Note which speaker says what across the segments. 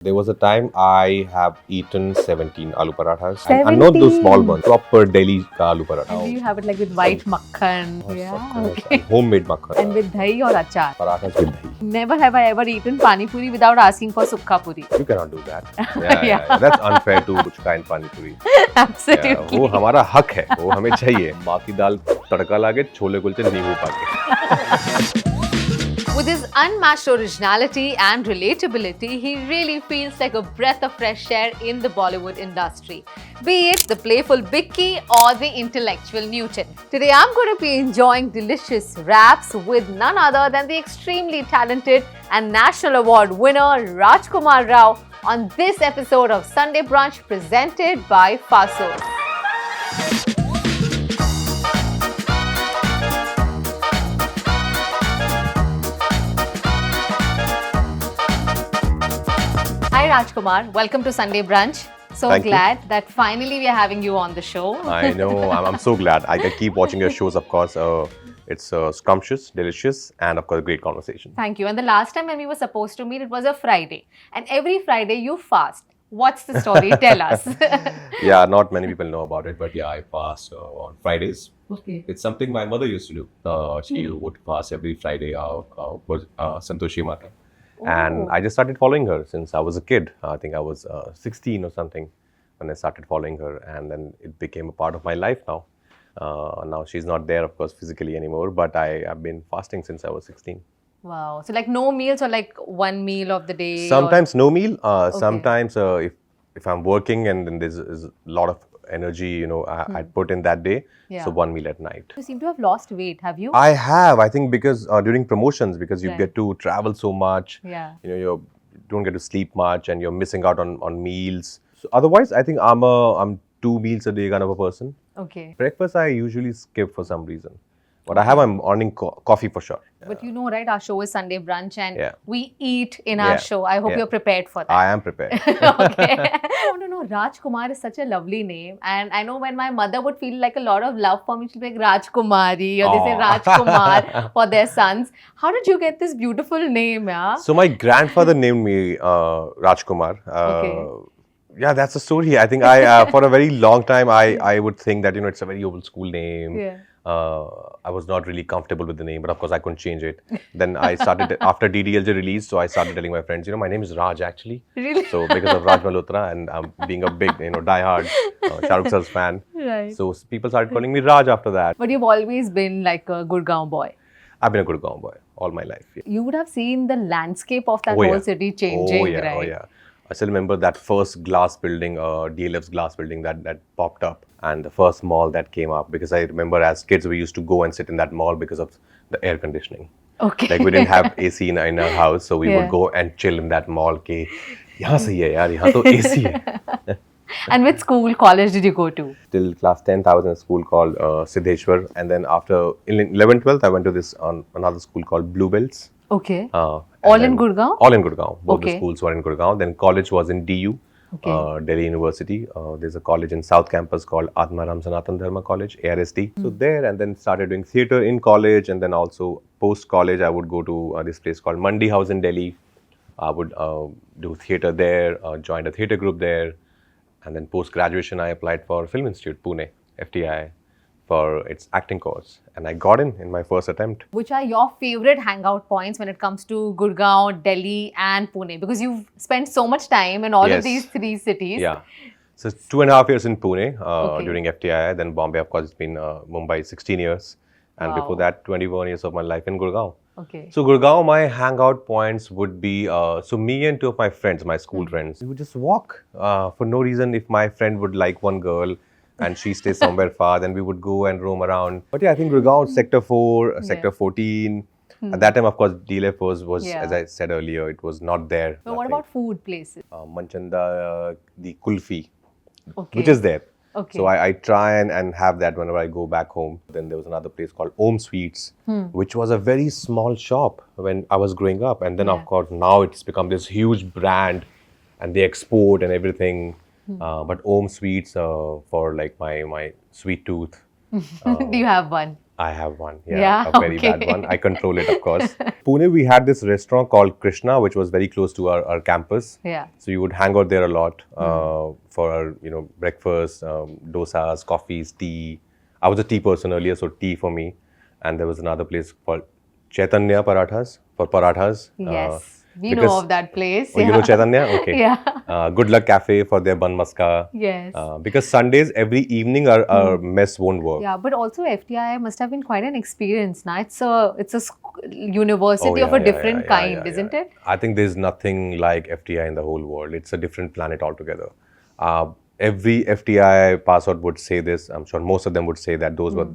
Speaker 1: There was a time I have eaten 17 aloo parathas. And not those small ones, proper Delhi aloo paratha.
Speaker 2: And do you have it like with white makhan?
Speaker 1: And homemade makhan.
Speaker 2: And with dahi or achar?
Speaker 1: Parathas with dahi.
Speaker 2: Never have I ever eaten pani puri without asking for sukha puri.
Speaker 1: You cannot do that. Yeah. That's unfair to puchka and pani puri.
Speaker 2: Absolutely.
Speaker 1: वो हमारा हक है, वो हमें चाहिए. बाकी दाल तड़का लाके छोले कुलचे नींबू पाके.
Speaker 2: With his unmatched originality and relatability, he really feels like a breath of fresh air in the Bollywood industry, be it the playful Bicky or the intellectual Newton. Today, I'm going to be enjoying delicious wraps with none other than the extremely talented and National Award winner Rajkummar Rao on this episode of Sunday Brunch presented by Faasos. Hi Rajkumar, welcome to Sunday Brunch. So
Speaker 1: Thank
Speaker 2: glad that finally we are having you on the show.
Speaker 1: I know, I'm so glad. I keep watching your shows, of course. It's scrumptious, delicious, and of course, a great conversation.
Speaker 2: Thank you. And the last time when we were supposed to meet, it was a Friday. And every Friday you fast. What's the story? Tell us.
Speaker 1: Yeah, not many people know about it, but yeah, I fast on Fridays.
Speaker 2: Okay.
Speaker 1: It's something my mother used to do. She would fast every Friday for Santoshi Mata. And I just started following her since I was a kid. I think I was 16 or something when I started following her. And then it became a part of my life now. Now she's not there, of course, physically anymore. But I have been fasting since I was 16.
Speaker 2: Wow. So like no meals or like one meal of the day?
Speaker 1: Sometimes no meal. Sometimes if I'm working and then there's a lot of energy, I'd put in that day.
Speaker 2: Yeah.
Speaker 1: So one meal at night.
Speaker 2: You seem to have lost weight, have you?
Speaker 1: I have, I think, because during promotions, because you get to travel so much,
Speaker 2: Yeah.
Speaker 1: you don't get to sleep much, and you're missing out on meals. So otherwise, I think I'm 2 meals a day kind of a person.
Speaker 2: Okay.
Speaker 1: Breakfast I usually skip for some reason, but I have my morning coffee for sure.
Speaker 2: But you know, right? Our show is Sunday Brunch and we eat in
Speaker 1: Yeah.
Speaker 2: our show. I hope you're prepared for that.
Speaker 1: I am prepared.
Speaker 2: Okay. I want to know, Rajkumar is such a lovely name. And I know when my mother would feel like a lot of love for me, she'll be like Rajkumari or they say Rajkumar for their sons. How did you get this beautiful name, yeah?
Speaker 1: So my grandfather named me Rajkumar. Yeah, that's the story. I think for a very long time, I would think that, it's a very old school name.
Speaker 2: Yeah.
Speaker 1: I was not really comfortable with the name, but of course I couldn't change it. Then I started, after DDLJ released, so I started telling my friends, my name is Raj actually.
Speaker 2: Really?
Speaker 1: So because of Raj Malhotra and being a big, die-hard Shah Rukh sir's fan.
Speaker 2: Right.
Speaker 1: So people started calling me Raj after that.
Speaker 2: But you've always been like a Gurgaon boy.
Speaker 1: I've been a Gurgaon boy all my life. Yeah.
Speaker 2: You would have seen the landscape of that whole city changing, right?
Speaker 1: Oh yeah. I still remember that first glass building, DLF's glass building that popped up, and the first mall that came up, because I remember as kids we used to go and sit in that mall because of the air conditioning.
Speaker 2: Okay.
Speaker 1: Like we didn't have AC in our house, so we would go and chill in that mall. Ke, yahan sahi hai yaar, yahan to AC hai.
Speaker 2: And which school, college did you go to?
Speaker 1: Till class 10th, I was in a school called Siddheshwar, and then after in 11th, 12th, I went to this another school called Bluebells.
Speaker 2: Okay. All in Gurgaon?
Speaker 1: All in Gurgaon. Both the schools were in Gurgaon. Then college was in DU, Delhi University. There's a college in South Campus called Atmaram Sanatan Dharma College, ARSD. So there, and then started doing theatre in college, and then also post-college, I would go to this place called Mandi House in Delhi. I would do theatre there, joined a theatre group there. And then post-graduation, I applied for Film Institute, Pune, FTI, for its acting course. And I got in my first attempt.
Speaker 2: Which are your favorite hangout points when it comes to Gurgaon, Delhi and Pune? Because you've spent so much time in all of these 3 cities.
Speaker 1: Yeah. So 2.5 years in Pune during FTI. Then Bombay, of course, it's been Mumbai, 16 years. And before that, 21 years of my life in Gurgaon.
Speaker 2: Okay.
Speaker 1: So Gurgaon, my hangout points would be, so me and 2 of my friends, my school friends, we would just walk for no reason. If my friend would like one girl and she stays somewhere far, then we would go and roam around. But yeah, I think Gurgaon, Sector 4, Sector 14. At that time, of course, DLF was as I said earlier, it was not there.
Speaker 2: But what about food places?
Speaker 1: Manchanda, the kulfi, which is there.
Speaker 2: Okay.
Speaker 1: So I try and have that whenever I go back home. Then there was another place called Om Sweets, which was a very small shop when I was growing up. And then, of course, now it's become this huge brand and they export and everything. But Om Sweets for like my sweet tooth.
Speaker 2: Do you have one?
Speaker 1: I have one.
Speaker 2: Yeah,
Speaker 1: A very bad
Speaker 2: okay.
Speaker 1: one. I control it, of course. Pune, we had this restaurant called Krishna, which was very close to our campus.
Speaker 2: Yeah.
Speaker 1: So you would hang out there a lot for our, breakfast, dosas, coffees, tea. I was a tea person earlier, so tea for me. And there was another place called Chaitanya Parathas for parathas.
Speaker 2: Yes. We
Speaker 1: because-
Speaker 2: know of that place.
Speaker 1: Oh, you know Chaitanya? Okay.
Speaker 2: Yeah.
Speaker 1: Good Luck Cafe for their bun maska.
Speaker 2: Yes.
Speaker 1: Because Sundays, every evening, our mess won't work.
Speaker 2: Yeah, but also FTI must have been quite an experience. Now it's a university
Speaker 1: Oh,
Speaker 2: of a different kind, isn't it?
Speaker 1: I think there's nothing like FTI in the whole world. It's a different planet altogether. Every FTI pass out would say this. I'm sure most of them would say that those were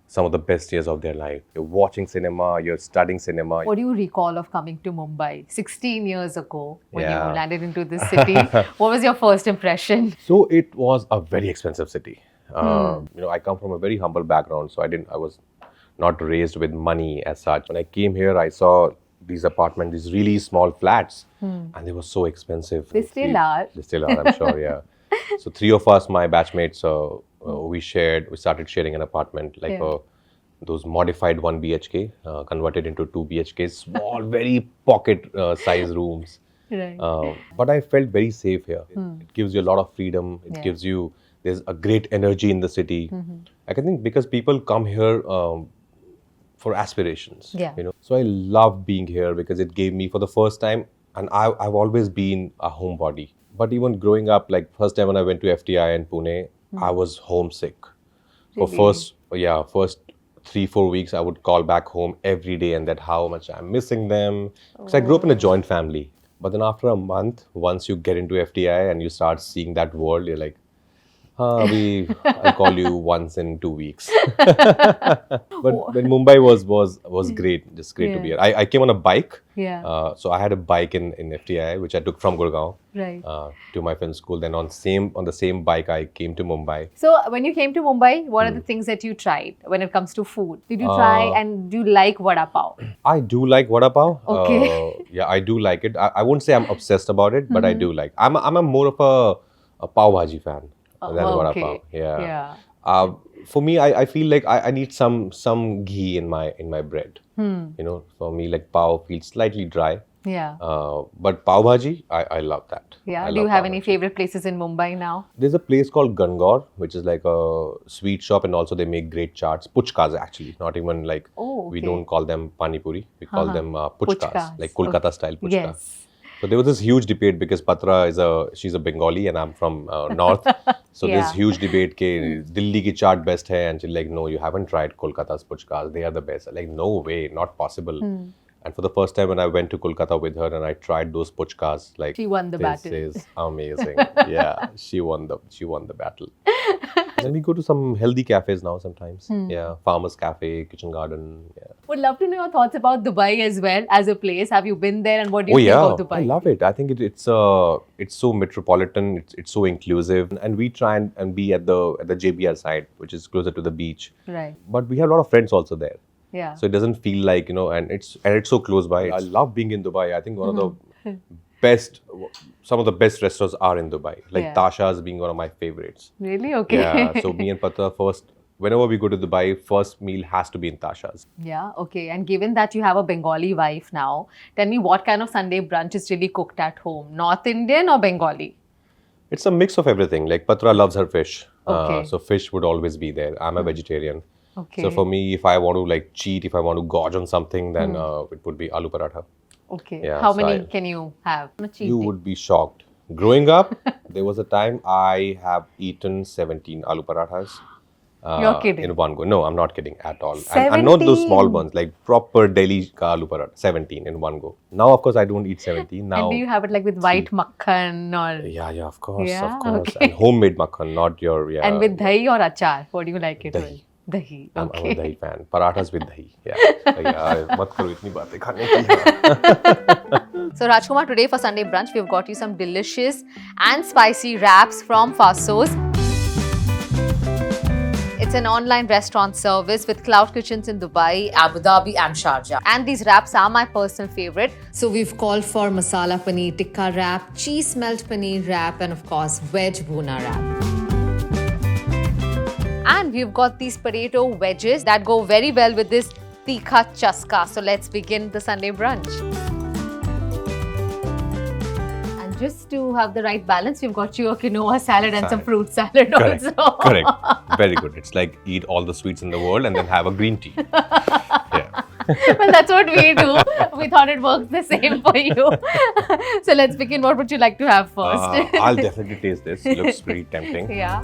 Speaker 1: some of the best years of their life. You're watching cinema, you're studying cinema.
Speaker 2: What do you recall of coming to Mumbai 16 years ago when you
Speaker 1: Yeah.
Speaker 2: landed into this city? What was your first impression?
Speaker 1: So it was a very expensive city. I come from a very humble background, so I was not raised with money as such. When I came here, I saw these apartments, these really small flats, and they were so expensive.
Speaker 2: They still are.
Speaker 1: They still are, I'm sure, yeah. So 3 of us, my batchmates, we started sharing an apartment, like those modified 1 BHK, converted into 2 BHK, small, very pocket size rooms.
Speaker 2: Right.
Speaker 1: But I felt very safe here. It gives you a lot of freedom. It gives you, there's a great energy in the city. I can think because people come here for aspirations.
Speaker 2: Yeah.
Speaker 1: So I love being here because it gave me for the first time, and I've always been a homebody. But even growing up, like first time when I went to FTI in Pune, I was homesick. For first 3-4 weeks, I would call back home every day and that how much I'm missing them. Because I grew up in a joint family. But then after a month, once you get into FTI and you start seeing that world, you're like, I'll call you once in 2 weeks. But when Mumbai was great, just great to be here. I came on a bike.
Speaker 2: Yeah.
Speaker 1: So I had a bike in FTI, which I took from Gurgaon to my film school. Then on the same bike, I came to Mumbai.
Speaker 2: So when you came to Mumbai, what are the things that you tried when it comes to food? Did you try and do you like vada pav?
Speaker 1: I do like vada pav.
Speaker 2: Okay.
Speaker 1: Yeah, I do like it. I won't say I'm obsessed about it, but I do like. I'm a more of a pav bhaji fan than vada pav. Yeah. For me, I feel like I need some ghee in my bread. For me, like pav feels slightly dry.
Speaker 2: Yeah.
Speaker 1: But pav bhaji, I love that.
Speaker 2: Yeah.
Speaker 1: I
Speaker 2: Do you
Speaker 1: love
Speaker 2: have
Speaker 1: pav
Speaker 2: any
Speaker 1: bhaji.
Speaker 2: favorite places in Mumbai now?
Speaker 1: There's a place called Gangor, which is like a sweet shop, and also they make great chaats. Puchkas actually, not even like we don't call them pani puri. We call them puchkas, like Kolkata style puchka.
Speaker 2: Yes.
Speaker 1: So there was this huge debate because Patra she's a Bengali and I'm from North. So this huge debate ke Delhi ki chaat best hai, and she's like, no, you haven't tried Kolkata's puchkas. They are the best. I'm like, no way, not possible. And for the first time when I went to Kolkata with her and I tried those puchkas, like
Speaker 2: She won the battle.
Speaker 1: This is amazing. Yeah, she won the battle. Then we go to some healthy cafes now sometimes. Yeah, Farmers Cafe, Kitchen Garden. Yeah.
Speaker 2: Would love to know your thoughts about Dubai as well as a place. Have you been there and what do you think of Dubai?
Speaker 1: I love it. I think it's so metropolitan. It's so inclusive, and we try and be at the JBR side, which is closer to the beach.
Speaker 2: Right.
Speaker 1: But we have a lot of friends also there.
Speaker 2: Yeah.
Speaker 1: So it doesn't feel like, and it's so close by. I love being in Dubai. I think one of the some of the best restaurants are in Dubai. Like Tasha's being one of my favorites.
Speaker 2: Really? Okay.
Speaker 1: Yeah. So me and Patra whenever we go to Dubai, first meal has to be in Tasha's.
Speaker 2: Yeah, okay. And given that you have a Bengali wife now, tell me what kind of Sunday brunch is really cooked at home? North Indian or Bengali?
Speaker 1: It's a mix of everything. Like Patra loves her fish.
Speaker 2: Okay.
Speaker 1: So fish would always be there. I'm a vegetarian.
Speaker 2: Okay.
Speaker 1: So for me, if I want to like cheat, if I want to gorge on something, then it would be aloo paratha.
Speaker 2: Okay.
Speaker 1: Yeah,
Speaker 2: How
Speaker 1: so
Speaker 2: many can you have?
Speaker 1: You would be shocked. Growing up, there was a time I have eaten 17 aloo parathas.
Speaker 2: You're kidding.
Speaker 1: In one go. No, I'm not kidding at all. And not those small
Speaker 2: 17?
Speaker 1: ones, like proper Delhi ka aloo paratha. 17 in one go. Now, of course, I don't eat 17. Now,
Speaker 2: And do you have it like with white makhan or...
Speaker 1: Yeah, of course,
Speaker 2: Yeah,
Speaker 1: of course.
Speaker 2: okay.
Speaker 1: And homemade makhan, not your,
Speaker 2: And with dahi or achar? What do you like it
Speaker 1: Dahi.
Speaker 2: with? Dahi.
Speaker 1: I'm a
Speaker 2: Okay.
Speaker 1: dahi fan. Parathas with dahi. Yeah. mat karo itni baatein khane ki.
Speaker 2: So Rajkumar, today for Sunday brunch, we've got you some delicious and spicy wraps from Faasos. It's an online restaurant service with cloud kitchens in Dubai, Abu Dhabi and Sharjah. And these wraps are my personal favorite. So we've called for masala paneer tikka wrap, cheese melt paneer wrap and of course veg bhuna wrap. And we've got these potato wedges that go very well with this tikha chaska. So let's begin the Sunday brunch. And just to have the right balance, we've got you a quinoa salad and some fruit salad
Speaker 1: Correct.
Speaker 2: also.
Speaker 1: Correct. Very good. It's like eat all the sweets in the world and then have a green tea. Yeah.
Speaker 2: Well, that's what we do. We thought it works the same for you. So let's begin. What would you like to have first?
Speaker 1: I'll definitely taste this. Looks pretty tempting.
Speaker 2: Yeah.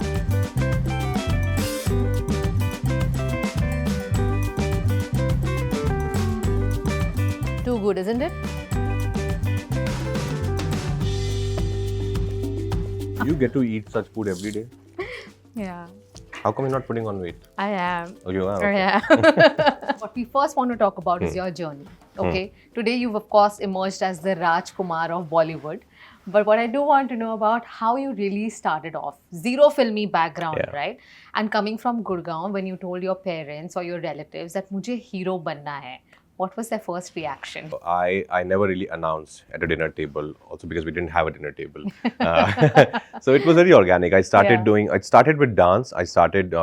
Speaker 2: Too good, isn't it?
Speaker 1: You get to eat such food every day.
Speaker 2: Yeah.
Speaker 1: How come you're not putting on weight?
Speaker 2: I am.
Speaker 1: Oh, you are?
Speaker 2: Oh,
Speaker 1: Okay.
Speaker 2: yeah. What we first want to talk about is your journey. Okay. Today you've of course emerged as the Rajkumar of Bollywood. But what I do want to know about how you really started off. Zero filmy background,
Speaker 1: Yeah.
Speaker 2: right? And coming from Gurgaon, when you told your parents or your relatives that mujhe hero banna hai, what was their first reaction?
Speaker 1: I never really announced at a dinner table, also because we didn't have a dinner table. So it was very organic. I started with dance. I started,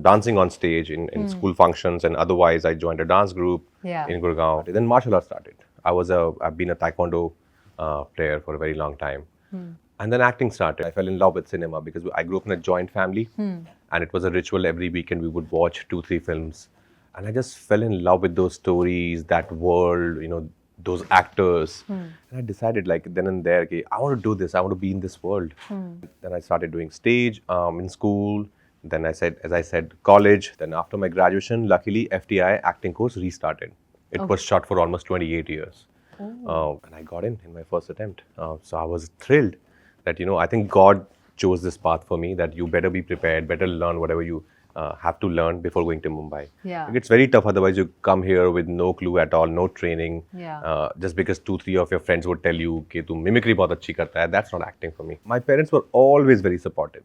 Speaker 1: dancing on stage in school functions, and otherwise I joined a dance group in Gurgaon. Then martial arts started. I've been a taekwondo player for a very long time. And then acting started. I fell in love with cinema because I grew up in a joint family, and it was a ritual. Every weekend we would watch 2-3 films. And I just fell in love with those stories, that world, those actors. And I decided then and there, okay, I want to do this. I want to be in this world. Then I started doing stage in school. Then as I said, college. Then after my graduation, luckily, FTI acting course restarted. It was shot for almost 28 years. And I got in my first attempt. So I was thrilled that, I think God chose this path for me, that you better be prepared, better learn whatever you have to learn before going to Mumbai.
Speaker 2: Yeah.
Speaker 1: It's very tough, otherwise you come here with no clue at all, no training.
Speaker 2: Yeah.
Speaker 1: Just because 2-3 of your friends would tell you कि तू mimicry बहुत अच्छी करता है, that's not acting for me. My parents were always very supportive.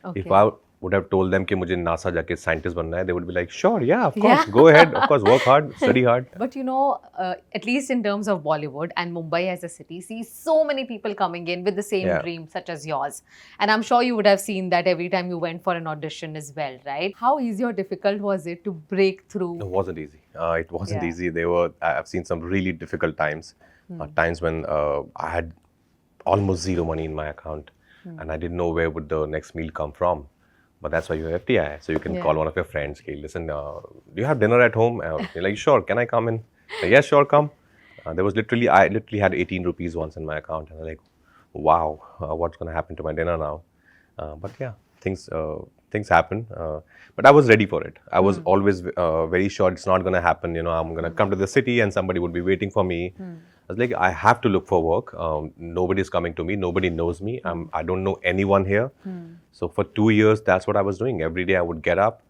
Speaker 2: Okay.
Speaker 1: If I would have told them कि मुझे NASA जाके scientist बनना है, they would be like, sure, yeah, of course, go ahead, of course, work hard, study hard.
Speaker 2: But at least in terms of Bollywood and Mumbai as a city, see so many people coming in with the same dream such as yours. And I'm sure you would have seen that every time you went for an audition as well, right? How easy or difficult was it to break through?
Speaker 1: It wasn't easy. It wasn't easy. I've seen some really difficult times. Times when I had almost zero money in my account and I didn't know where would the next meal come from. But that's why you have FTI. So you can call one of your friends. Hey, listen, do you have dinner at home? You're like, sure, can I come in? Like, yes, sure, come. I literally had 18 rupees once in my account. And I'm like, wow, what's going to happen to my dinner now? But yeah, things happen. But I was ready for it. I was always very sure it's not going to happen. I'm going to come to the city and somebody would be waiting for me. I was like, I have to look for work. Nobody's coming to me. Nobody knows me. I don't know anyone here. So for 2 years, that's what I was doing. Every day I would get up.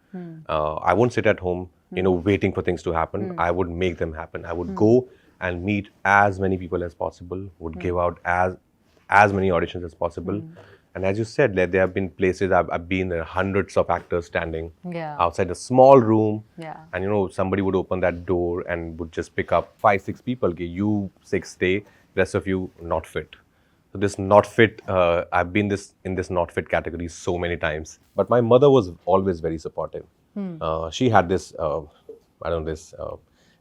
Speaker 1: I won't sit at home, waiting for things to happen. I would make them happen. I would go and meet as many people as possible, would give out as many auditions as possible. And as you said, there have been places I've been there, hundreds of actors standing outside a small room. And somebody would open that door and would just pick up 5-6 people. Okay, you 6 stay, rest of you not fit. So this not fit, I've been in this not fit category so many times. But my mother was always very supportive. She had this,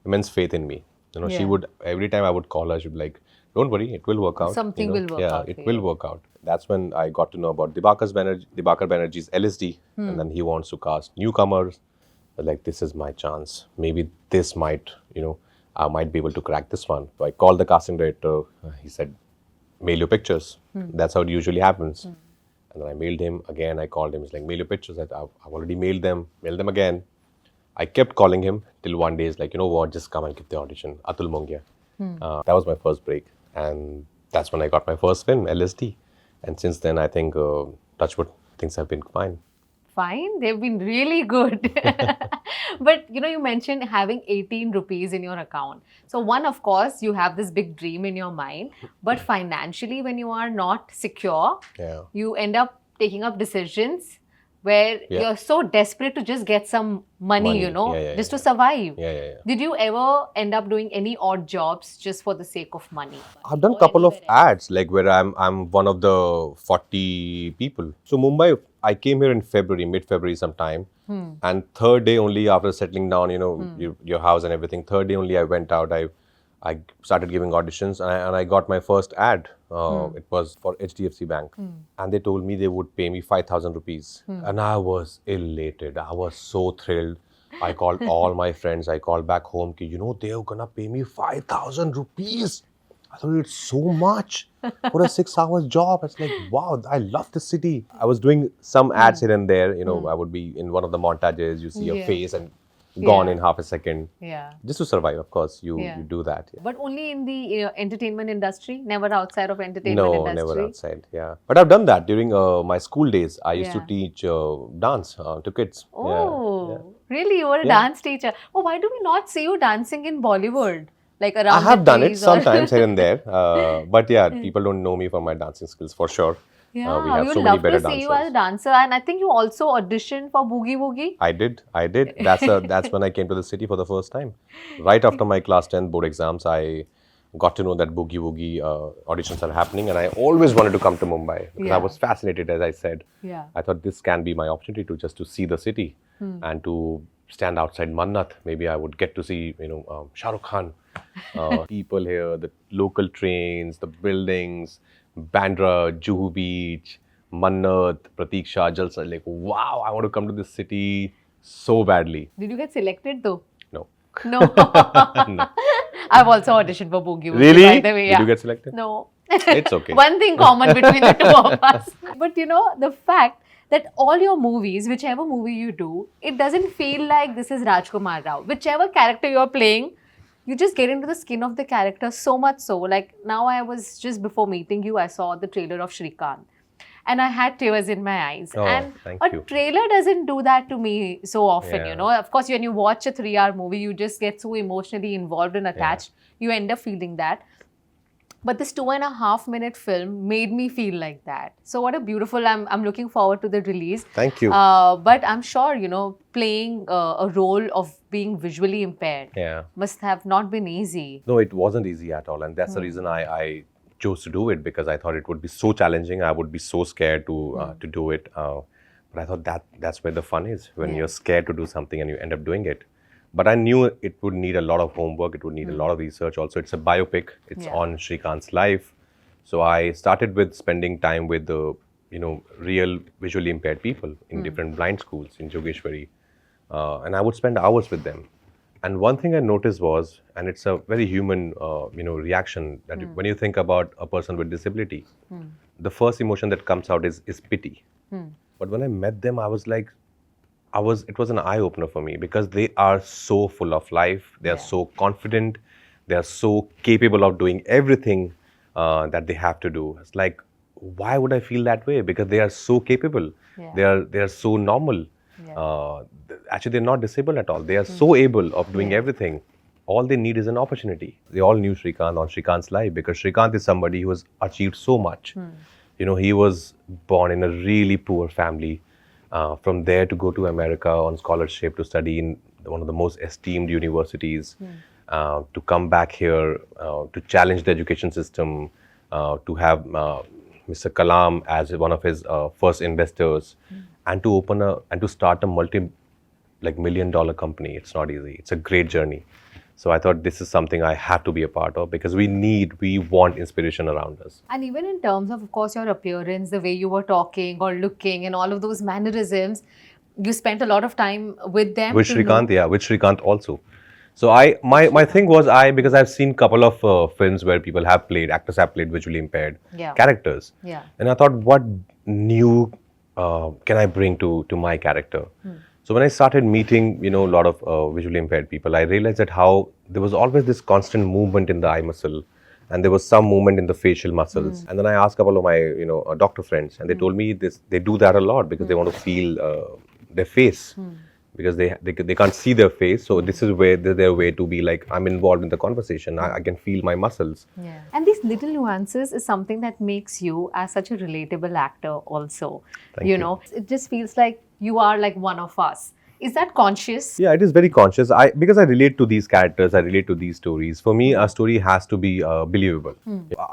Speaker 1: immense faith in me. She would, every time I would call her, she'd be like, don't worry, it will work out.
Speaker 2: Something will work out.
Speaker 1: Yeah, it will work out. That's when I got to know about Dibakar Banerjee's LSD. And then he wants to cast newcomers. Like, this is my chance. Maybe this might, I might be able to crack this one. So I called the casting director. He said, mail your pictures. That's how it usually happens. And then I mailed him again. I called him. He's like, mail your pictures. I've already mailed them. Mail them again. I kept calling him till one day he's like, you know what, just come and give the audition. Atul Mongia. That was my first break. And that's when I got my first film, LSD. And since then, I think, touch wood, things have been fine.
Speaker 2: Fine, they've been really good. But you mentioned having 18 rupees in your account. So one, of course, you have this big dream in your mind. But financially, when you are not secure, you end up taking up decisions where you're so desperate to just get some money, just to survive. Did you ever end up doing any odd jobs just for the sake of money?
Speaker 1: I've done a couple of ads, like where I'm one of the 40 people. So Mumbai, I came here in February, mid-February sometime. And third day only after settling down, your house and everything, third day only I went out. I started giving auditions and I got my first ad. It was for HDFC Bank. And they told me they would pay me 5,000 rupees. And I was elated. I was so thrilled. I called all my friends. I called back home. They're gonna pay me 5,000 rupees. I thought it's so much for a 6 hours job. It's like, wow, I love the city. I was doing some ads here and there. I would be in one of the montages. You see your face and gone in half a second.
Speaker 2: Yeah.
Speaker 1: Just to survive, of course, you do that. Yeah.
Speaker 2: But only in the entertainment industry, never outside of entertainment
Speaker 1: No,
Speaker 2: industry?
Speaker 1: never outside, yeah. But I've done that during my school days. I used to teach dance to kids.
Speaker 2: Oh, really? You were a dance teacher. Oh, why do we not see you dancing in Bollywood? Like around
Speaker 1: I have done it
Speaker 2: trees
Speaker 1: sometimes here and there. But yeah, people don't know me for my dancing skills for sure.
Speaker 2: Yeah,
Speaker 1: we have
Speaker 2: we would
Speaker 1: so many
Speaker 2: love
Speaker 1: better
Speaker 2: to see
Speaker 1: dancers.
Speaker 2: you as a dancer, and I think you also auditioned for Boogie Woogie.
Speaker 1: I did. That's when I came to the city for the first time. Right after my class 10 board exams, I got to know that Boogie Woogie auditions are happening, and I always wanted to come to Mumbai because I was fascinated, as I said.
Speaker 2: Yeah.
Speaker 1: I thought this can be my opportunity to see the city and to stand outside Mannat. Maybe I would get to see Shah Rukh Khan. People here, the local trains, the buildings, Bandra, Juhu Beach, Mannat, Pratiksha, Jalsa. Like, wow, I want to come to this city so badly.
Speaker 2: Did you get selected though?
Speaker 1: No.
Speaker 2: No. I've also auditioned for Boogie Woogie.
Speaker 1: Really?
Speaker 2: By the way,
Speaker 1: Did you get selected?
Speaker 2: No.
Speaker 1: It's okay.
Speaker 2: One thing common between the two of us. But the fact that all your movies, whichever movie you do, it doesn't feel like this is Rajkummar Rao. Whichever character you're playing, you just get into the skin of the character so much so. Like now I was just before meeting you, I saw the trailer of Srikant. And I had tears in my eyes.
Speaker 1: Oh,
Speaker 2: and
Speaker 1: thank
Speaker 2: a
Speaker 1: you.
Speaker 2: trailer doesn't do that to me so often,
Speaker 1: Yeah.
Speaker 2: Of course, when you watch a 3-hour movie, you just get so emotionally involved and attached. You end up feeling that. But this 2.5-minute film made me feel like that. So what a beautiful, I'm looking forward to the release.
Speaker 1: Thank you.
Speaker 2: But I'm sure, playing a role of being visually impaired must have not been easy.
Speaker 1: No, it wasn't easy at all. And that's the reason I chose to do it, because I thought it would be so challenging. I would be so scared to do it. But I thought that's where the fun is, when you're scared to do something and you end up doing it. But I knew it would need a lot of homework. It would need a lot of research. Also, it's a biopic. It's on Srikant's life. So I started with spending time with the, real visually impaired people in different blind schools in Jogeshwari. And I would spend hours with them. And one thing I noticed was, and it's a very human, reaction, that when you think about a person with disability, the first emotion that comes out is pity. But when I met them, I was like, it was an eye-opener for me, because they are so full of life. They are so confident. They are so capable of doing everything that they have to do. It's like, why would I feel that way? Because they are so capable. They are so normal. Actually, they're not disabled at all. They are so able of doing everything. All they need is an opportunity. They all knew Srikant on Srikant's life, because Srikant is somebody who has achieved so much. He was born in a really poor family. From there to go to America on scholarship to study in one of the most esteemed universities, to come back here, to challenge the education system, to have Mr. Kalam as one of his first investors, and to start a multi-million-dollar company. It's not easy. It's a great journey. So I thought this is something I have to be a part of, because we want inspiration around us.
Speaker 2: And even in terms of course, your appearance, the way you were talking or looking and all of those mannerisms, you spent a lot of time with them.
Speaker 1: With Srikant, with Srikant also. So my thing was, because I've seen couple of films where actors have played visually impaired characters. And I thought, what new can I bring to my character? So when I started meeting, a lot of visually impaired people, I realized that how there was always this constant movement in the eye muscle, and there was some movement in the facial muscles. And then I asked a couple of my, doctor friends, and they told me they do that a lot because they want to feel their face, because they can't see their face. So this is where their way to be like, I'm involved in the conversation. I can feel my muscles.
Speaker 2: And these little nuances is something that makes you as such a relatable actor also.
Speaker 1: Thank you.
Speaker 2: It just feels like you are like one of us. Is that conscious?
Speaker 1: Yeah, it is very conscious. Because I relate to these characters, I relate to these stories. For me, a story has to be believable.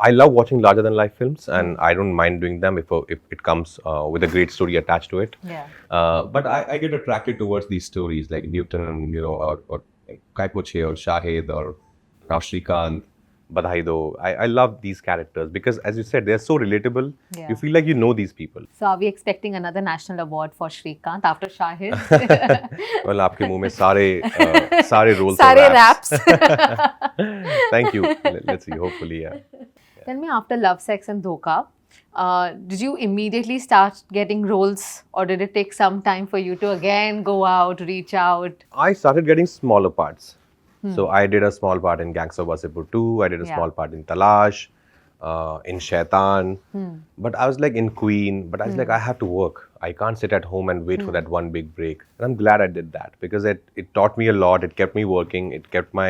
Speaker 1: I love watching larger than life films, and I don't mind doing them if it comes with a great story attached to it.
Speaker 2: Yeah.
Speaker 1: But I get attracted towards these stories like Newton, or Kai Poche or Shahid or now Srikant. Badhai Do. I love these characters because, as you said, they're so relatable.
Speaker 2: Yeah.
Speaker 1: You feel like you know these people.
Speaker 2: So are we expecting another national award for Srikant after Shahid?
Speaker 1: Well, आपके मुंह में सारे roles
Speaker 2: Sare
Speaker 1: are raps.
Speaker 2: raps.
Speaker 1: Thank you. Let's see. Hopefully, yeah.
Speaker 2: Tell me, after Love, Sex and Dhoka, did you immediately start getting roles, or did it take some time for you to again go out, reach out?
Speaker 1: I started getting smaller parts. So I did a small part in Gangs of Wasseypur 2. I did a
Speaker 2: Yeah.
Speaker 1: small part in Talash, in Shaitan. But I was like in Queen. But I was like, I have to work. I can't sit at home and wait for that one big break. And I'm glad I did that because it taught me a lot. It kept me working. It kept my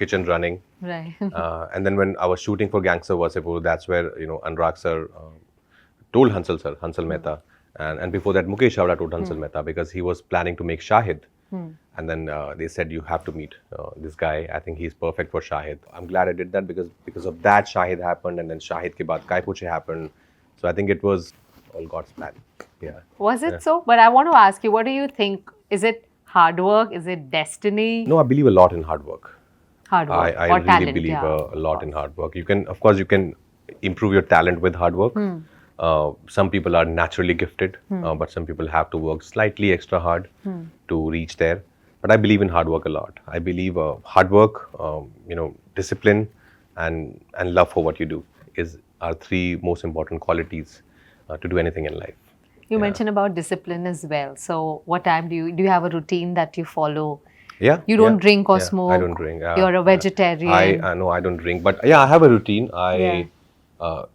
Speaker 1: kitchen running.
Speaker 2: Right.
Speaker 1: And then when I was shooting for Gangs of Wasseypur, that's where Anurag sir told Hansal Mehta, and before that Mukesh Chawla told Hansal Mehta because he was planning to make Shahid. And then they said, you have to meet this guy. I think he's perfect for Shahid. I'm glad I did that because of that Shahid happened, and then Shahid ke baad Kai Poche happened. So I think it was all God's plan. Yeah.
Speaker 2: Was it so? But I want to ask you, what do you think? Is it hard work? Is it destiny?
Speaker 1: No, I believe a lot in hard work.
Speaker 2: Hard work
Speaker 1: I
Speaker 2: or
Speaker 1: really
Speaker 2: talent,
Speaker 1: believe
Speaker 2: yeah.
Speaker 1: a lot in hard work. You can improve your talent with hard work. Some people are naturally gifted, but some people have to work slightly extra hard to reach there. But I believe in hard work a lot. I believe hard work, discipline, and love for what you do are three most important qualities to do anything in life.
Speaker 2: You mentioned about discipline as well. So what time do you have a routine that you follow?
Speaker 1: Yeah.
Speaker 2: You don't drink or smoke.
Speaker 1: I don't drink.
Speaker 2: You're a vegetarian.
Speaker 1: No, I don't drink. But yeah, I have a routine.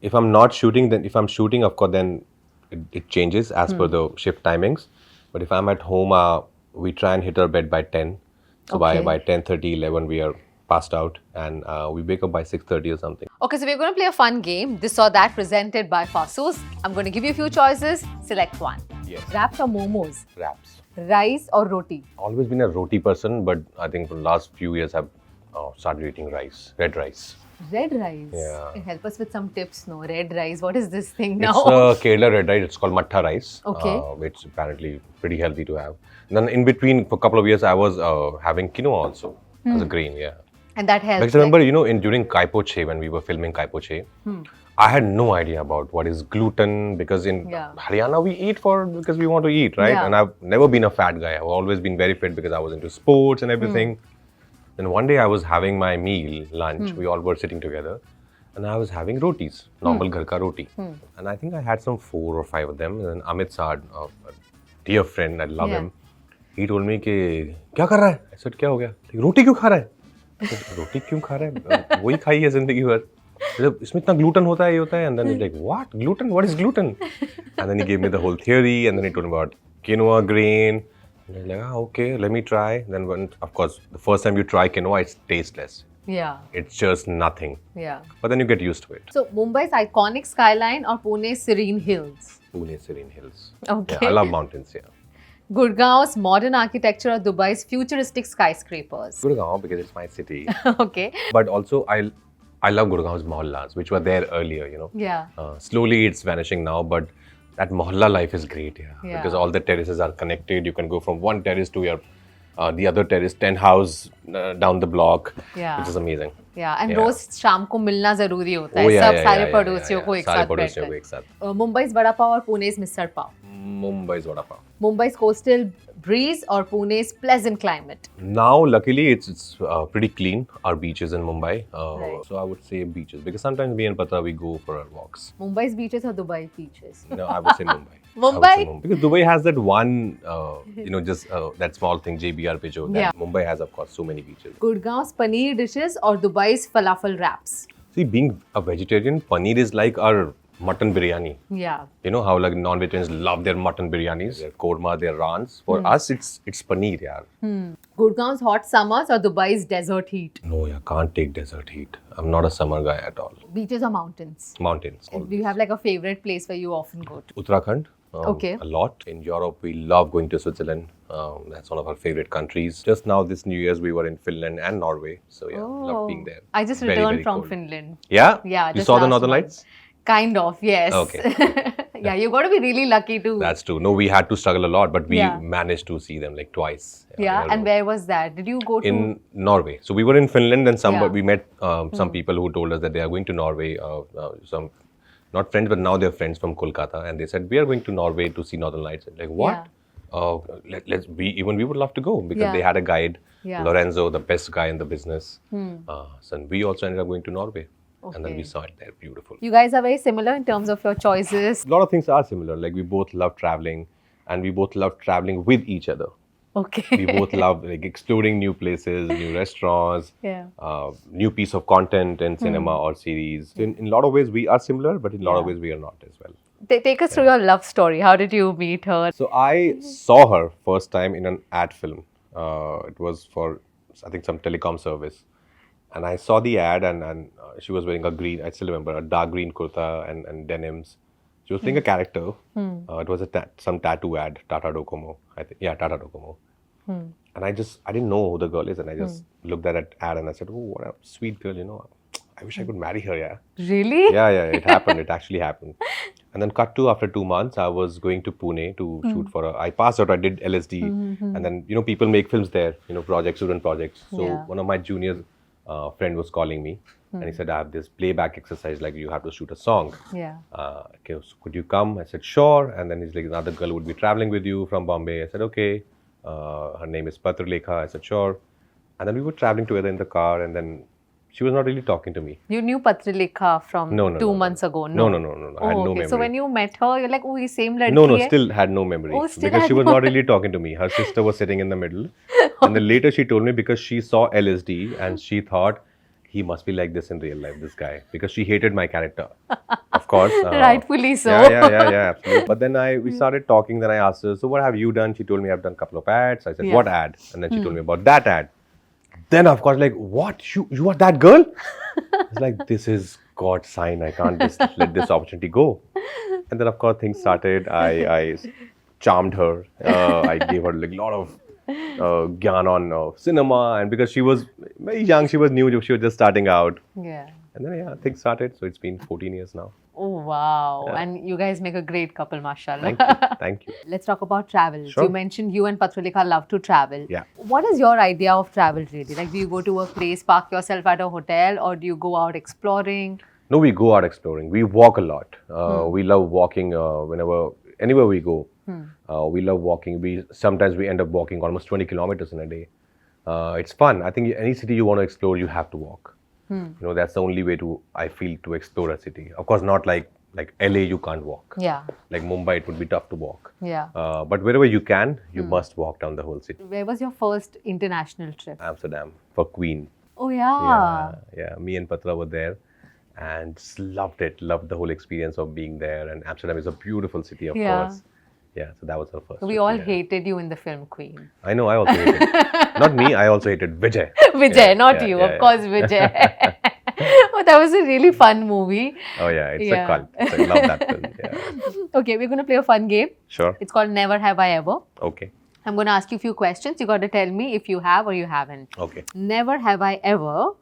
Speaker 1: If I'm not shooting, then if I'm shooting, of course, then it changes as per the shift timings. But if I'm at home, we try and hit our bed by 10. So by 10:30, 11, we are passed out, and we wake up by 6:30 or something.
Speaker 2: Okay, so we're going to play a fun game. This or that presented by Faasos. I'm going to give you a few choices. Select one.
Speaker 1: Yes.
Speaker 2: Wraps or momos?
Speaker 1: Wraps.
Speaker 2: Rice or roti?
Speaker 1: Always been a roti person, but I think for the last few years I've started eating rice, red rice.
Speaker 2: Red rice?
Speaker 1: Yeah.
Speaker 2: Help us with some tips, no? Red rice, what is this thing now?
Speaker 1: It's Kerala red rice. It's called matta rice.
Speaker 2: Okay.
Speaker 1: Which apparently pretty healthy to have. And then in between, for a couple of years, I was having quinoa also as a grain, yeah.
Speaker 2: And that helps.
Speaker 1: Because remember, during Kai Poche, when we were filming Kai Poche, I had no idea about what is gluten, because in Haryana we eat because we want to eat, right?
Speaker 2: Yeah.
Speaker 1: And I've never been a fat guy. I've always been very fit because I was into sports and everything. Then one day I was having my meal, lunch, we all were sitting together, and I was having rotis, normal ghar ka roti. And I think I had some 4 or 5 of them. And then Amit Saad, a dear friend, I love him, he told me, "Kya kar raha hai?" I said, "Kya ho gaya?" "Roti kyun kha raha hai?" I said, "Roti kyun kha raha hai? Wahi khai hai zindagi bhar. Isme itna gluten hota hai, ye hota hai." And then he's like, "What? Gluten? What is gluten?" And then he gave me the whole theory, and then he told me about quinoa grain. And I was like, okay, let me try. Then, of course, the first time you try quinoa, it's tasteless.
Speaker 2: Yeah.
Speaker 1: It's just nothing.
Speaker 2: Yeah.
Speaker 1: But then you get used to it.
Speaker 2: So, Mumbai's iconic skyline or Pune's serene hills?
Speaker 1: Pune serene hills.
Speaker 2: Okay.
Speaker 1: Yeah, I love mountains, yeah.
Speaker 2: Gurgaon's modern architecture or Dubai's futuristic skyscrapers?
Speaker 1: Gurgaon, because it's my city.
Speaker 2: Okay.
Speaker 1: But also, I love Gurgaon's mohallas, which were there earlier,
Speaker 2: Yeah.
Speaker 1: Slowly it's vanishing now, but that mohalla life is great,
Speaker 2: Yeah.
Speaker 1: because all the terraces are connected. You can go from one terrace to your the other terrace, 10 house down the block,
Speaker 2: Yeah.
Speaker 1: which is amazing.
Speaker 2: Yeah, and
Speaker 1: Yeah.
Speaker 2: रोज शाम को मिलना जरूरी होता है.
Speaker 1: Oh, yeah,
Speaker 2: सब
Speaker 1: yeah,
Speaker 2: सारे
Speaker 1: yeah,
Speaker 2: पड़ोसियों
Speaker 1: yeah,
Speaker 2: को एक
Speaker 1: सारे
Speaker 2: साथ
Speaker 1: पड़ोसियों को
Speaker 2: बैठकर.
Speaker 1: एक साथ.
Speaker 2: Mumbai's vada pav or Pune's misal pav?
Speaker 1: Mumbai's vada pav.
Speaker 2: Mumbai's coastal breeze or Pune's pleasant climate?
Speaker 1: Now, luckily, it's pretty clean, our beaches in Mumbai.
Speaker 2: Right.
Speaker 1: So I would say beaches, because sometimes me and Patra, we go for our walks.
Speaker 2: Mumbai's beaches or Dubai beaches?
Speaker 1: No, I would say Mumbai.
Speaker 2: Mumbai?
Speaker 1: I would say Mumbai. Because Dubai has that one, just that small thing, JBR pe jo.
Speaker 2: Yeah.
Speaker 1: Mumbai has, of course, so many beaches.
Speaker 2: Gurgaon's paneer dishes or Dubai's falafel wraps?
Speaker 1: See, being a vegetarian, paneer is like our mutton biryani.
Speaker 2: Yeah.
Speaker 1: You know how like non-vegetarians love their mutton biryanis, their korma, their raans. For us, it's paneer, yaar.
Speaker 2: Gurgaon's hot summers or Dubai's desert heat?
Speaker 1: No, I can't take desert heat. I'm not a summer guy at all.
Speaker 2: Beaches or mountains?
Speaker 1: Mountains.
Speaker 2: Do you have like a favorite place where you often go to?
Speaker 1: Uttarakhand.
Speaker 2: Okay.
Speaker 1: A lot. In Europe, we love going to Switzerland. That's one of our favorite countries. Just now, this New Year's, we were in Finland and Norway. So yeah, love being there.
Speaker 2: I just
Speaker 1: Very,
Speaker 2: returned
Speaker 1: very
Speaker 2: from
Speaker 1: cold.
Speaker 2: Finland.
Speaker 1: Yeah?
Speaker 2: Yeah,
Speaker 1: You
Speaker 2: just
Speaker 1: saw the
Speaker 2: last
Speaker 1: Northern
Speaker 2: month.
Speaker 1: Lights?
Speaker 2: Kind of, yes.
Speaker 1: Okay.
Speaker 2: Yeah, you got to be really lucky to.
Speaker 1: That's true. No, we had to struggle a lot, but we
Speaker 2: Yeah.
Speaker 1: managed to see them like twice.
Speaker 2: Yeah,
Speaker 1: in a
Speaker 2: and
Speaker 1: row.
Speaker 2: where was that? Did you go to?
Speaker 1: In Norway. So we were in Finland, and
Speaker 2: Yeah.
Speaker 1: we met some people who told us that they are going to Norway. Some not friends, but now they're friends from Kolkata, and they said we are going to Norway to see Northern Lights. Like what? Let's we would love to go because
Speaker 2: Yeah.
Speaker 1: they had a guide,
Speaker 2: Yeah.
Speaker 1: Lorenzo, the best guy in the business. So we also ended up going to Norway, and then we
Speaker 2: Okay.
Speaker 1: saw it there. Beautiful.
Speaker 2: You guys are very similar in terms of your choices.
Speaker 1: A lot of things are similar. Like we both love traveling, and we both love traveling with each other.
Speaker 2: Okay.
Speaker 1: We both love like exploring new places, new restaurants,
Speaker 2: Yeah.
Speaker 1: new piece of content in cinema or series. In a lot of ways, we are similar, but in a lot of
Speaker 2: Yeah.
Speaker 1: ways, we are not as well.
Speaker 2: Take us through your love story. How did you meet her?
Speaker 1: So I saw her first time in an ad film. It was for, I think, some telecom service. And I saw the ad, and she was wearing a green, I still remember, a dark green kurta and denims. She was playing a character. It was some tattoo ad, Tata Docomo. I think, yeah, Tata Docomo. And I didn't know who the girl is, and I just looked at that ad and I said, oh, what a sweet girl, you know. I wish I could marry her, yeah.
Speaker 2: Really?
Speaker 1: Yeah, it happened. It actually happened. And then cut to after 2 months, I was going to Pune to shoot I passed out, I did LSD. And then, people make films there, student projects. So
Speaker 2: Yeah.
Speaker 1: one of my junior friend was calling me and he said, I have this playback exercise, like you have to shoot a song.
Speaker 2: Yeah.
Speaker 1: Okay, so could you come? I said, sure. And then he's like, another girl would be traveling with you from Bombay. I said, okay. Her name is Patralekha. I said, sure. And then we were traveling together in the car, and then she was not really talking to me.
Speaker 2: You knew Patralekha from
Speaker 1: No,
Speaker 2: 2 months ago?
Speaker 1: No. I had
Speaker 2: Oh,
Speaker 1: no
Speaker 2: okay.
Speaker 1: memory.
Speaker 2: So when you met her, you're like, oh, ye same ladki
Speaker 1: No,
Speaker 2: hai?
Speaker 1: still had no memory.
Speaker 2: Oh, still
Speaker 1: because
Speaker 2: had
Speaker 1: she was
Speaker 2: no
Speaker 1: not really talking to me. Her sister was sitting in the middle. And then later she told me because she saw LSD and she thought, he must be like this in real life, this guy. Because she hated my character. Of course.
Speaker 2: Rightfully so.
Speaker 1: Yeah, absolutely. But then we started talking. Then I asked her, so what have you done? She told me I've done a couple of ads. I said, what ad? And then she told me about that ad. Then of course, like, what? You are that girl? It's like, this is God's sign. I can't just let this opportunity go. And then of course things started. I charmed her. I gave her like a lot of gyan on cinema, and because she was very young, she was new, she was just starting out.
Speaker 2: Yeah.
Speaker 1: And then things started. So it's been 14 years now.
Speaker 2: Oh, wow. And you guys make a great couple, mashallah.
Speaker 1: Thank you.
Speaker 2: Let's talk about travel.
Speaker 1: Sure.
Speaker 2: You mentioned you and Patralekha love to travel.
Speaker 1: Yeah.
Speaker 2: What is your idea of travel really? Like, do you go to a place, park yourself at a hotel, or do you go out exploring?
Speaker 1: No, we go out exploring. We walk a lot. We love walking anywhere we go. We love walking. Sometimes we end up walking almost 20 kilometers in a day. It's fun. I think any city you want to explore, you have to walk. That's the only way I feel to explore a city. Of course, not like LA, you can't walk.
Speaker 2: Yeah.
Speaker 1: Like Mumbai, it would be tough to walk.
Speaker 2: Yeah.
Speaker 1: But wherever you can, you must walk down the whole city.
Speaker 2: Where was your first international trip?
Speaker 1: Amsterdam for Queen.
Speaker 2: Oh, yeah.
Speaker 1: Yeah. Me and Patra were there and just loved it. Loved the whole experience of being there. And Amsterdam is a beautiful city, of course. Yeah, so that was our first.
Speaker 2: We
Speaker 1: trip,
Speaker 2: all
Speaker 1: yeah.
Speaker 2: hated you in the film Queen.
Speaker 1: I know, I also hated Not me, I also hated Vijay.
Speaker 2: Vijay, not you. Of course, Vijay. Oh, that was a really fun movie.
Speaker 1: Oh yeah, it's a cult. I love that film. Yeah.
Speaker 2: Okay, we're going to play a fun game.
Speaker 1: Sure.
Speaker 2: It's called Never Have I Ever.
Speaker 1: Okay.
Speaker 2: I'm going to ask you a few questions. You got to tell me if you have or you haven't.
Speaker 1: Okay.
Speaker 2: Never have I ever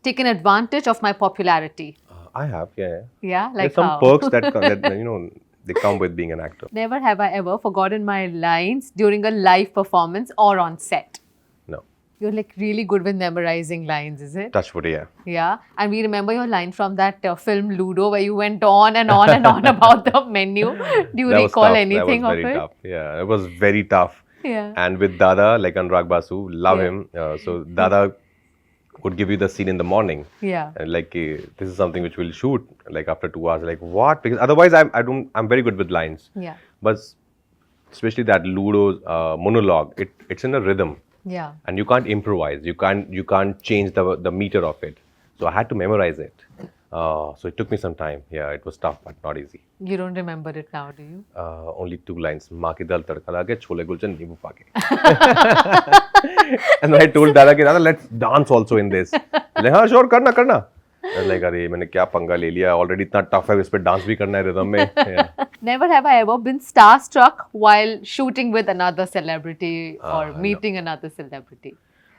Speaker 2: taken advantage of my popularity.
Speaker 1: I have, yeah.
Speaker 2: Yeah, like
Speaker 1: There's some
Speaker 2: how?
Speaker 1: perks that they come with being an actor.
Speaker 2: Never have I ever forgotten my lines during a live performance or on set.
Speaker 1: No.
Speaker 2: You're like really good with memorizing lines, is it?
Speaker 1: Touch wood, yeah.
Speaker 2: Yeah. And we remember your line from that film Ludo where you went on and on and on about the menu. Do you
Speaker 1: That was
Speaker 2: recall
Speaker 1: tough.
Speaker 2: anything
Speaker 1: that was
Speaker 2: of
Speaker 1: very
Speaker 2: it?
Speaker 1: tough. Yeah, it was very tough.
Speaker 2: Yeah.
Speaker 1: And with Dada, like Anurag Basu, love him. So Dada would give you the scene in the morning.
Speaker 2: Yeah.
Speaker 1: And like, this is something which we'll shoot like after 2 hours. Like, what? Because otherwise, I'm very good with lines.
Speaker 2: Yeah.
Speaker 1: But especially that Ludo's monologue, it's in a rhythm.
Speaker 2: Yeah.
Speaker 1: And you can't improvise. You can't change the meter of it. So I had to memorize it. So it took me some time. Yeah, it was tough, but not easy.
Speaker 2: You don't remember it now, do you?
Speaker 1: Only 2 lines. Maa ki dal tadka lage, chole gulchan neebu paake. And I told Dada, let's dance also in this. Like, sure, karna. I was like, अरे मैंने क्या पंगा ले लिया, already इतना tough है, इस पे dance भी करना है rhythm में. Yeah.
Speaker 2: Never have I ever been starstruck while shooting with another celebrity or meeting another celebrity.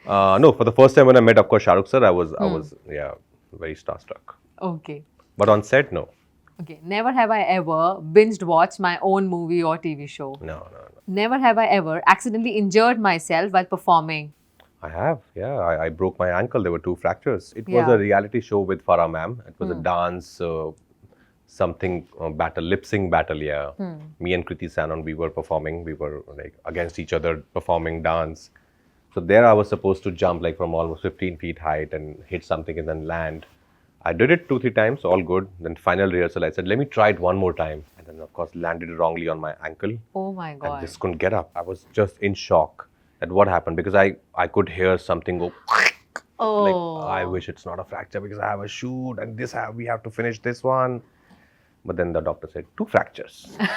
Speaker 1: No, for the first time when I met, of course, Shah Rukh sir, I was very starstruck.
Speaker 2: Okay.
Speaker 1: But on set, no.
Speaker 2: Okay. Never have I ever binged watched my own movie or TV show.
Speaker 1: No.
Speaker 2: Never have I ever accidentally injured myself while performing.
Speaker 1: I have, yeah. I broke my ankle. There were 2 fractures. It was
Speaker 2: Yeah.
Speaker 1: a reality show with Farah ma'am. It was a dance, battle, lip sync battle, yeah. Me and Kriti Sanon, we were performing. We were like against each other performing dance. So there I was supposed to jump like from almost 15 feet height and hit something and then land. I did it 2-3 times, all good. Then final rehearsal, I said, let me try it one more time. And then of course landed wrongly on my ankle.
Speaker 2: Oh my God.
Speaker 1: And just couldn't get up. I was just in shock at what happened because I could hear something go
Speaker 2: Oh.
Speaker 1: like, I wish it's not a fracture because I have a shoot and we have to finish this one. But then the doctor said 2 fractures. Oh,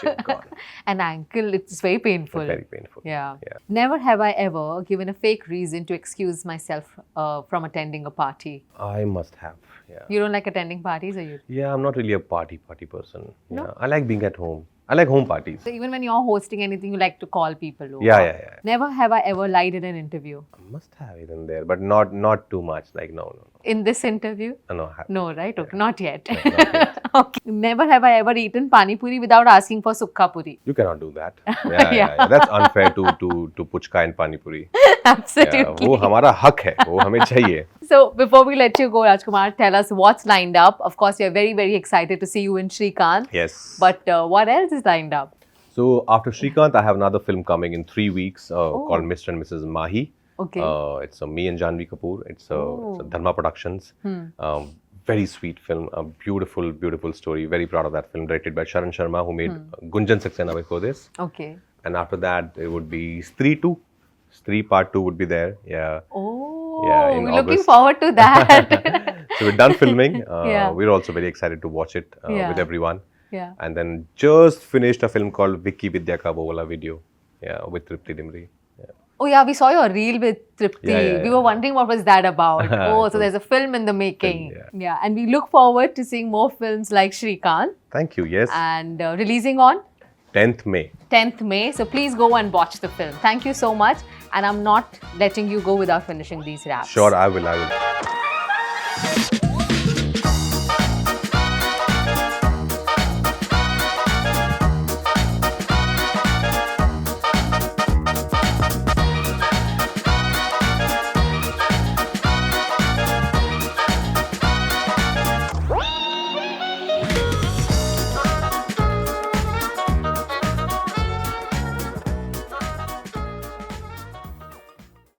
Speaker 1: shit, gone.
Speaker 2: An ankle, it's very painful.
Speaker 1: Very painful.
Speaker 2: Yeah. Never have I ever given a fake reason to excuse myself from attending a party.
Speaker 1: I must have. Yeah.
Speaker 2: You don't like attending parties, or you?
Speaker 1: Yeah, I'm not really a party person.
Speaker 2: No?
Speaker 1: Yeah. I like being at home. I like home parties.
Speaker 2: So even when you're hosting anything, you like to call people over.
Speaker 1: Yeah.
Speaker 2: Never have I ever lied in an interview.
Speaker 1: I must have it in there, but not too much. Like no.
Speaker 2: In this interview?
Speaker 1: No, I haven't.
Speaker 2: No, right? Okay, not yet.
Speaker 1: No, not yet.
Speaker 2: Okay. Never have I ever eaten pani puri without asking for sukha puri.
Speaker 1: You cannot do that. Yeah. That's unfair to puchka and pani puri.
Speaker 2: Absolutely.
Speaker 1: वो हमारा हक है, वो हमें चाहिए.
Speaker 2: So before we let you go, Rajkumar, tell us what's lined up. Of course, we are very, very excited to see you in Srikant.
Speaker 1: Yes.
Speaker 2: But what else is lined up?
Speaker 1: So after Srikant, I have another film coming in 3 weeks called Mr. and Mrs. Mahi.
Speaker 2: Okay.
Speaker 1: It's me and Janvi Kapoor. It's a Dharma Productions. Very sweet film. A beautiful story. Very proud of that film. Directed by Sharan Sharma, who made Gunjan Saxena before this.
Speaker 2: Okay.
Speaker 1: And after that, it would be Stree 2. Stree Part 2 would be there. Yeah.
Speaker 2: Oh,
Speaker 1: Yeah, in
Speaker 2: we're looking
Speaker 1: August.
Speaker 2: forward to that.
Speaker 1: So we're done filming.
Speaker 2: Yeah.
Speaker 1: We're also very excited to watch it
Speaker 2: Yeah.
Speaker 1: with everyone.
Speaker 2: Yeah.
Speaker 1: And then just finished a film called Vicky Vidya Ka Wo Wala Video. Yeah, with Tripti Dimri. Yeah.
Speaker 2: Oh yeah, we saw your reel with Tripti.
Speaker 1: Yeah.
Speaker 2: We were wondering what was that about. Oh, so there's a film in the making.
Speaker 1: Yeah.
Speaker 2: And we look forward to seeing more films like Srikant
Speaker 1: Thank you. Yes.
Speaker 2: and releasing on
Speaker 1: 10th May.
Speaker 2: 10th May. So please go and watch the film. Thank you so much. And I'm not letting you go without finishing these raps.
Speaker 1: Sure, I will.